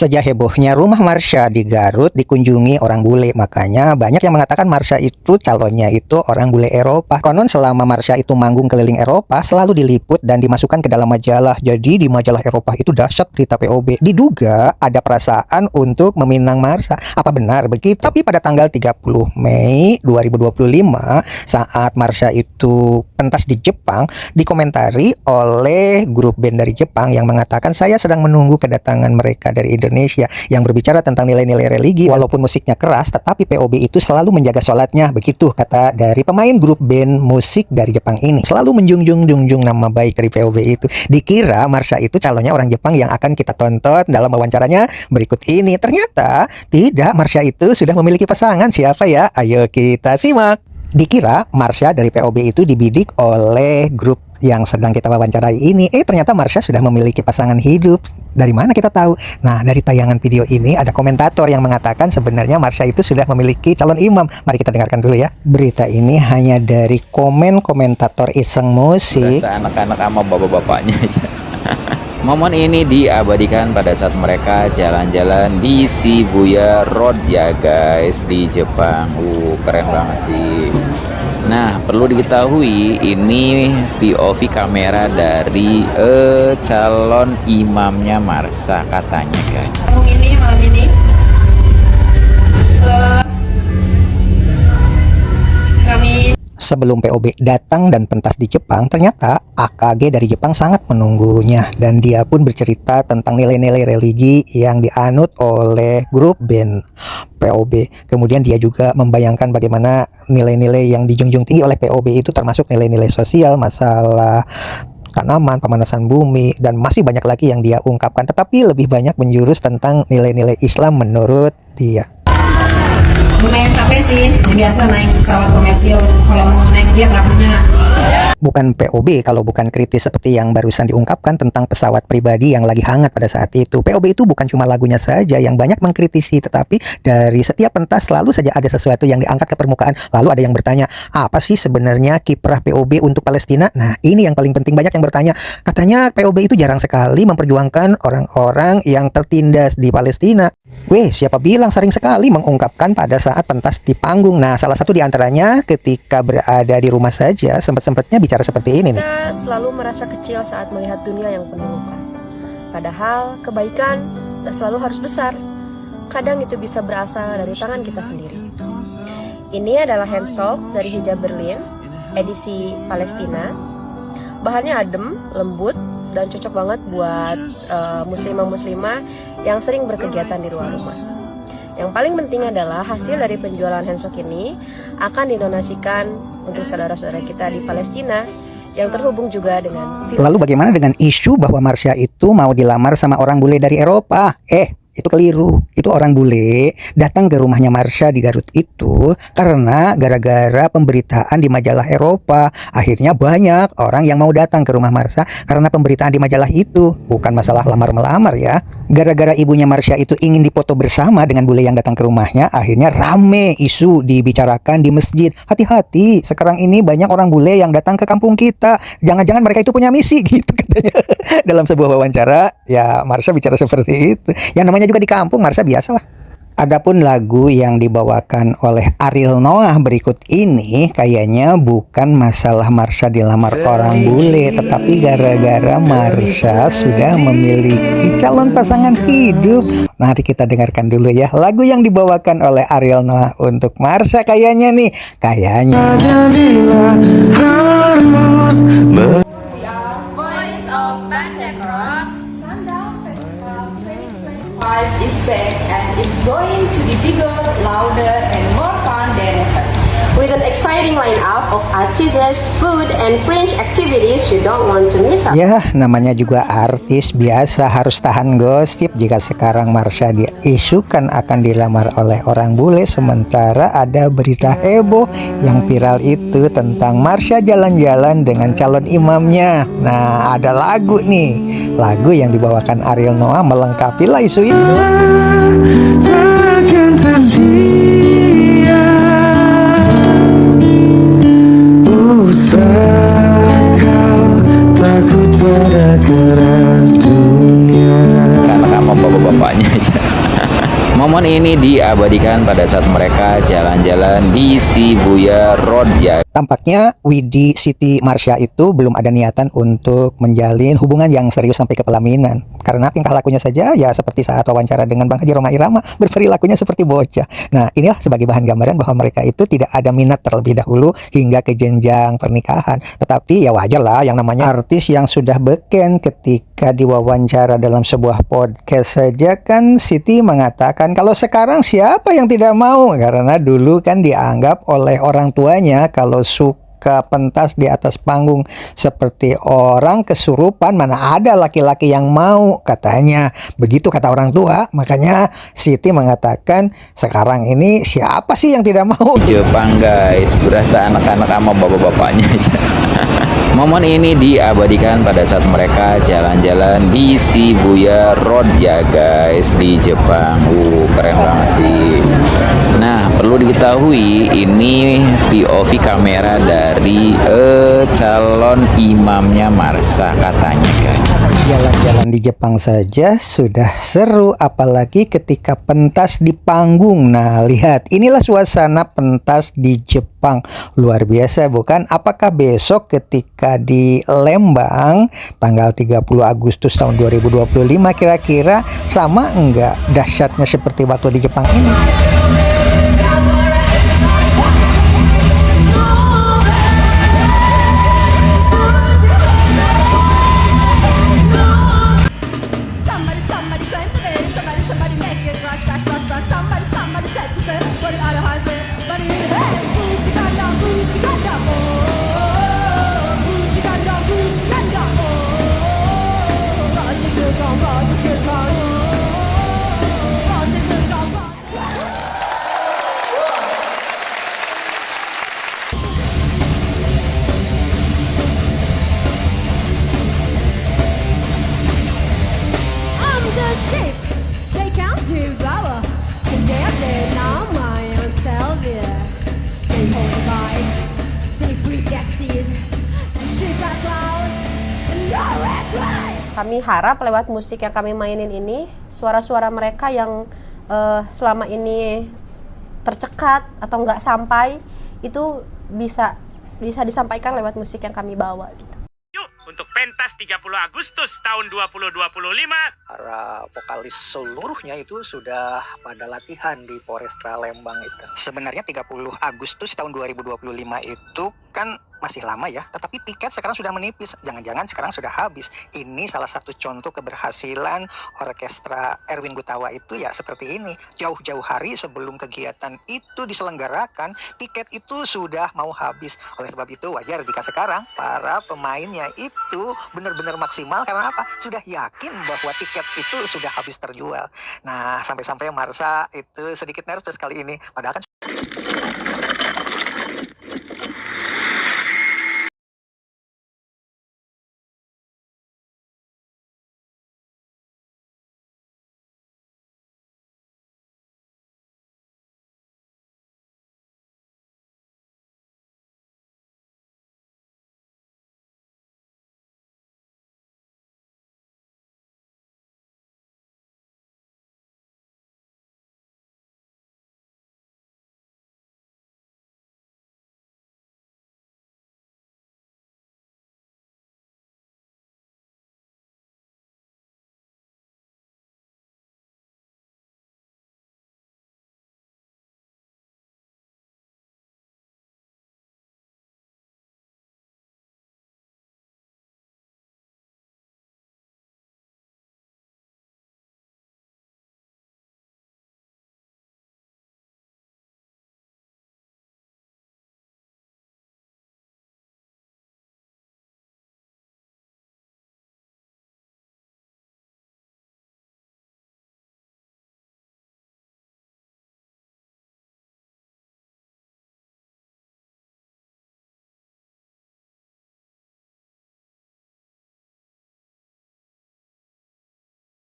Sejak hebohnya rumah Marsha di Garut dikunjungi orang bule, makanya banyak yang mengatakan Marsha itu calonnya itu orang bule Eropa. Konon selama Marsha itu manggung keliling Eropa selalu diliput dan dimasukkan ke dalam majalah. Jadi di majalah Eropa itu dahsyat berita POB. Diduga ada perasaan untuk meminang Marsha. Apa benar begitu? Tapi pada tanggal 30 Mei 2025 saat Marsha itu pentas di Jepang, dikomentari oleh grup band dari Jepang yang mengatakan saya sedang menunggu kedatangan mereka dari Indonesia yang berbicara tentang nilai-nilai religi. Walaupun musiknya keras, tetapi POB itu selalu menjaga sholatnya. Begitu kata dari pemain grup band musik dari Jepang ini. Selalu menjunjung nama baik dari POB itu. Dikira Marsha itu calonnya orang Jepang yang akan kita tonton dalam wawancaranya berikut ini. Ternyata tidak, Marsha itu sudah memiliki pasangan. Siapa ya? Ayo kita simak. Dikira Marsha dari POB itu dibidik oleh grup yang sedang kita wawancarai ini. Ternyata Marsha sudah memiliki pasangan hidup. Dari mana kita tahu? Nah, dari tayangan video ini ada komentator yang mengatakan sebenarnya Marsha itu sudah memiliki calon imam. Mari kita dengarkan dulu ya. Berita ini hanya dari komen komentator iseng musik. Anak-anak sama bapak-bapaknya aja. Momen ini diabadikan pada saat mereka jalan-jalan di Shibuya Road ya guys, di Jepang. Keren banget sih. Nah, perlu diketahui ini POV kamera dari calon imamnya Marsha katanya guys. Malam ini kami Sebelum POB datang dan pentas di Jepang, ternyata AKG dari Jepang sangat menunggunya. Dan dia pun bercerita tentang nilai-nilai religi yang dianut oleh grup band POB. Kemudian dia juga membayangkan bagaimana nilai-nilai yang dijunjung tinggi oleh POB itu termasuk nilai-nilai sosial, masalah tanaman, pemanasan bumi, dan masih banyak lagi yang dia ungkapkan. Tetapi lebih banyak menjurus tentang nilai-nilai Islam menurut dia. lumayan capek sih, biasa naik pesawat komersil, kalau mau naik jet nggak punya. Bukan POB kalau bukan kritis seperti yang barusan diungkapkan tentang pesawat pribadi yang lagi hangat pada saat itu. POB itu bukan cuma lagunya saja yang banyak mengkritisi, tetapi dari setiap pentas selalu saja ada sesuatu yang diangkat ke permukaan. Lalu ada yang bertanya, apa sih sebenarnya kiprah POB untuk Palestina? Nah, ini yang paling penting, banyak yang bertanya. Katanya POB itu jarang sekali memperjuangkan orang-orang yang tertindas di Palestina. Siapa bilang sering sekali mengungkapkan pada saat pentas di panggung. Nah, salah satu diantaranya ketika berada di rumah saja sempat-sempatnya bicara seperti ini nih. Kita selalu merasa kecil saat melihat dunia yang penuh luka. Padahal kebaikan tak selalu harus besar. Kadang itu bisa berasal dari tangan kita sendiri. Ini adalah hand sock dari hijab Berlin, edisi Palestina. Bahannya adem, lembut, dan cocok banget buat muslimah-muslimah yang sering berkegiatan di luar rumah. Yang paling penting adalah hasil dari penjualan handsock ini akan didonasikan untuk saudara-saudara kita di Palestina yang terhubung juga dengan Lalu bagaimana dengan isu bahwa Marsha itu mau dilamar sama orang bule dari Eropa? Itu keliru. Itu orang bule datang ke rumahnya Marsha di Garut itu karena gara-gara pemberitaan di majalah Eropa. Akhirnya banyak orang yang mau datang ke rumah Marsha karena pemberitaan di majalah itu. Bukan masalah lamar-melamar ya. Gara-gara ibunya Marsha itu ingin dipoto bersama dengan bule yang datang ke rumahnya, akhirnya rame isu dibicarakan di masjid. Hati-hati, sekarang ini banyak orang bule yang datang ke kampung kita. Jangan-jangan mereka itu punya misi gitu katanya. Dalam sebuah wawancara, ya Marsha bicara seperti itu. Yang namanya juga di kampung, Marsha biasalah. Adapun lagu yang dibawakan oleh Ariel Noah berikut ini kayaknya bukan masalah Marsha dilamar orang bule, tetapi gara-gara Marsha sudah memiliki calon pasangan hidup. Mari kita dengarkan dulu ya lagu yang dibawakan oleh Ariel Noah untuk Marsha kayaknya nih. Kayaknya. Is back and it's going to be bigger, louder, and more fun than ever. With an exciting lineup of artists, food, and fringe activities you don't want to miss out. Ya, namanya juga artis, biasa harus tahan gosip. Jika sekarang Marsha diisukan akan dilamar oleh orang bule, sementara ada berita heboh yang viral itu tentang Marsha jalan-jalan dengan calon imamnya. Nah, ada lagu nih, lagu yang dibawakan Ariel Noah melengkapi lah isu itu. Takkan tersedia, Anak sama bapak-bapaknya bapaknya aja. Momen ini diabadikan pada saat mereka jalan-jalan di Shibuya Road ya. Tampaknya Widi Siti Marsha itu belum ada niatan untuk menjalin hubungan yang serius sampai ke pelaminan. Karena tingkah lakunya saja ya seperti saat wawancara dengan Bang Haji Rhoma Irama, berperilakunya seperti bocah. Nah, inilah sebagai bahan gambaran bahwa mereka itu tidak ada minat terlebih dahulu hingga ke jenjang pernikahan. Tetapi ya wajar lah, yang namanya artis yang sudah beken ketika diwawancara dalam sebuah podcast saja kan Siti mengatakan kalau sekarang siapa yang tidak mau, karena dulu kan dianggap oleh orang tuanya kalau suka pentas di atas panggung seperti orang kesurupan, mana ada laki-laki yang mau, katanya begitu kata orang tua. Makanya Siti mengatakan sekarang ini siapa sih yang tidak mau. Jepang guys, berasa anak-anak sama bapak-bapaknya aja. Momen ini diabadikan pada saat mereka jalan-jalan di Shibuya Road ya guys, di Jepang. Keren banget sih. Nah, perlu diketahui ini POV kamera dari calon imamnya Marsha katanya guys. Jalan-jalan di Jepang saja sudah seru, apalagi ketika pentas di panggung. Nah, lihat, inilah suasana pentas di Jepang. Luar biasa bukan? Apakah besok ketika di Lembang tanggal 30 Agustus tahun 2025 kira-kira sama enggak dahsyatnya seperti waktu di Jepang ini? Somebody claim the day. Somebody make it rush. Somebody says to say, but it out of high say, but it is booty ganda, oh, booty ganda, oh, bossy good gone, bossy good gone, bossy good gone, I'm the sheep, they can't devour. They know my own Sylvia. They hold the vibes, they breathe their seed. The sheep are clouds, and no red's right. Kami harap lewat musik yang kami mainin ini, suara-suara mereka yang selama ini tercekat atau nggak sampai, itu bisa disampaikan lewat musik yang kami bawa gitu. Yuk, untuk pentas 30 Agustus tahun 2025. Para vokalis seluruhnya itu sudah pada latihan di Polrestra Lembang itu. Sebenarnya 30 Agustus tahun 2025 itu kan masih lama ya, tetapi tiket sekarang sudah menipis. Jangan-jangan sekarang sudah habis. Ini salah satu contoh keberhasilan orkestra Erwin Gutawa itu ya seperti ini. Jauh-jauh hari sebelum kegiatan itu diselenggarakan, tiket itu sudah mau habis. Oleh sebab itu wajar jika sekarang para pemainnya itu benar-benar maksimal. Karena apa? Sudah yakin bahwa tiket itu sudah habis terjual. Nah, sampai-sampai Marsha itu sedikit nervous kali ini. Padahal kan